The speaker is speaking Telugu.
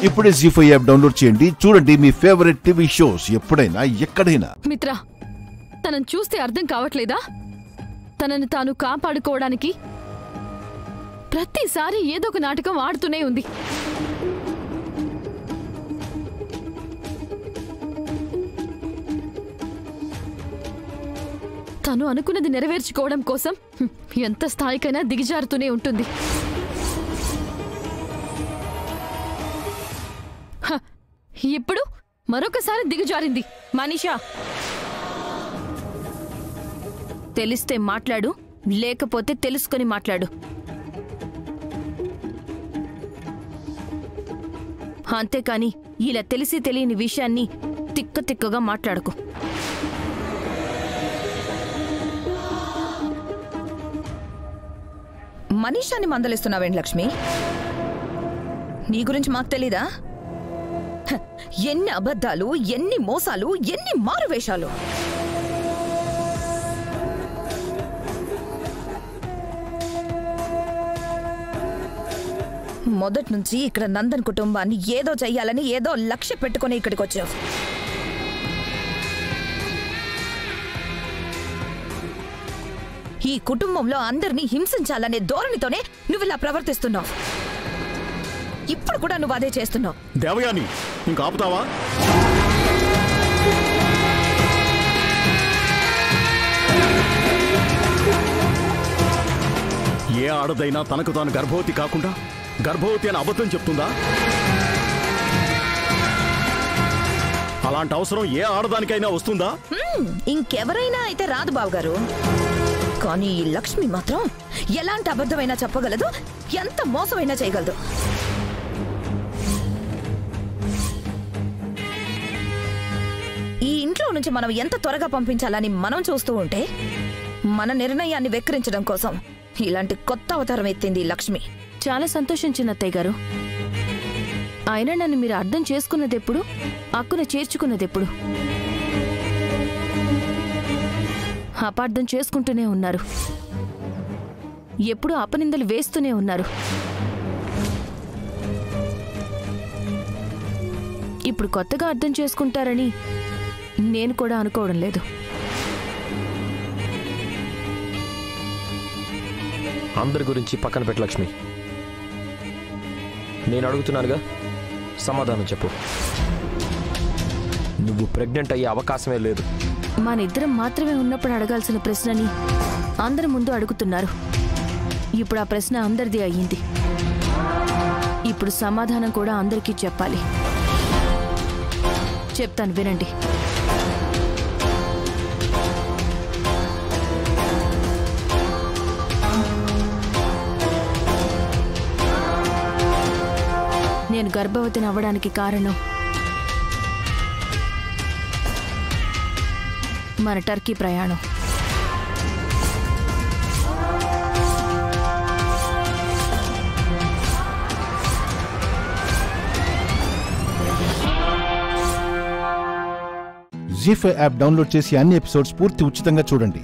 ఇప్పుడే జీ5 యాప్ డౌన్లోడ్ చేయండి. చూడండి మీ ఫేవరెట్ టీవీ షోస్ ఎప్పుడైనా ఎక్కడైనా. మిత్ర, తనను చూస్తే అర్థం కావట్లేదా? తనను తాను కాపాడుకోవడానికి ప్రతిసారి ఏదో ఒక నాటకం ఆడుతూనే ఉంది. తను అనుకున్నది నెరవేర్చుకోవడం కోసం ఎంత స్థాయికైనా దిగజారుతూనే ఉంటుంది. ఇప్పుడు మరొకసారి దిగజారింది. మనీషా, తెలిస్తే మాట్లాడు, లేకపోతే తెలుసుకొని మాట్లాడు. అంతేకాని ఇలా తెలిసి తెలియని విషయాన్ని తిక్క తిక్కగా మాట్లాడకు. మనీషాని మందలిస్తున్నావేంటి లక్ష్మి? నీ గురించి మాకు తెలీదా? ఎన్ని అబద్ధాలు, ఎన్ని మోసాలు, ఎన్ని మారువేషాలు! మొదటి నుంచి ఇక్కడ నందన్ కుటుంబాన్ని ఏదో చెయ్యాలని ఏదో లక్ష్య పెట్టుకుని ఇక్కడికి వచ్చావు. ఈ కుటుంబంలో అందరినీ హింసించాలనే ధోరణితోనే నువ్వు ఇలా ప్రవర్తిస్తున్నావు. ఇప్పుడు కూడా నువ్వు అదే చేస్తున్నావు. దేవయాని, ఇంకా ఆపుతావా? ఏ ఆడదైనా తనకు తాను గర్భవతి కాకుండా గర్భవతి అని అబద్ధం చెప్తుందా? అలాంటి అవసరం ఏ ఆడదానికైనా వస్తుందా? ఇంకెవరైనా అయితే రాదు బావగారు. కానీ ఈ లక్ష్మి మాత్రం ఎలాంటి అబద్ధమైనా చెప్పగలదు, ఎంత మోసమైనా చేయగలదు. ఈ ఇంట్లో నుంచి మనం ఎంత త్వరగా పంపించాలని మనం చూస్తూ ఉంటే మన నిర్ణయాన్ని వెక్కిరించడం కోసం ఇలాంటి కొత్త అవతారం ఎత్తింది లక్ష్మి. చాలా సంతోషించిన అత్తయ్య గారు. అయినా నన్ను మీరు అర్థం చేసుకున్నదెప్పుడు, అక్కున చేర్చుకున్నదెప్పుడు? అపార్థం చేసుకుంటూనే ఉన్నారు. ఎప్పుడూ అపనిందలు వేస్తూనే ఉన్నారు. ఇప్పుడు కొత్తగా అర్థం చేసుకుంటారని నేను కూడా అనుకోవడం లేదు. అందరి గురించి పక్కన పెట్టు లక్ష్మి. నేను అడుగుతున్నానుగా, సమాధానం చెప్పు. నువ్వు ప్రెగ్నెంట్ అయ్యే అవకాశమే లేదు. మనిద్దరం మాత్రమే ఉన్నప్పుడు అడగాల్సిన ప్రశ్నని అందరి ముందు అడుగుతున్నారు. ఇప్పుడు ఆ ప్రశ్న అందరిది అయ్యింది. ఇప్పుడు సమాధానం కూడా అందరికీ చెప్పాలి. చెప్తాను, వినండి. నేను గర్భవతిని అవ్వడానికి కారణం మన టర్కీ ప్రయాణం. జీ5 యాప్ డౌన్లోడ్ చేసి అన్ని ఎపిసోడ్స్ పూర్తి ఉచితంగా చూడండి.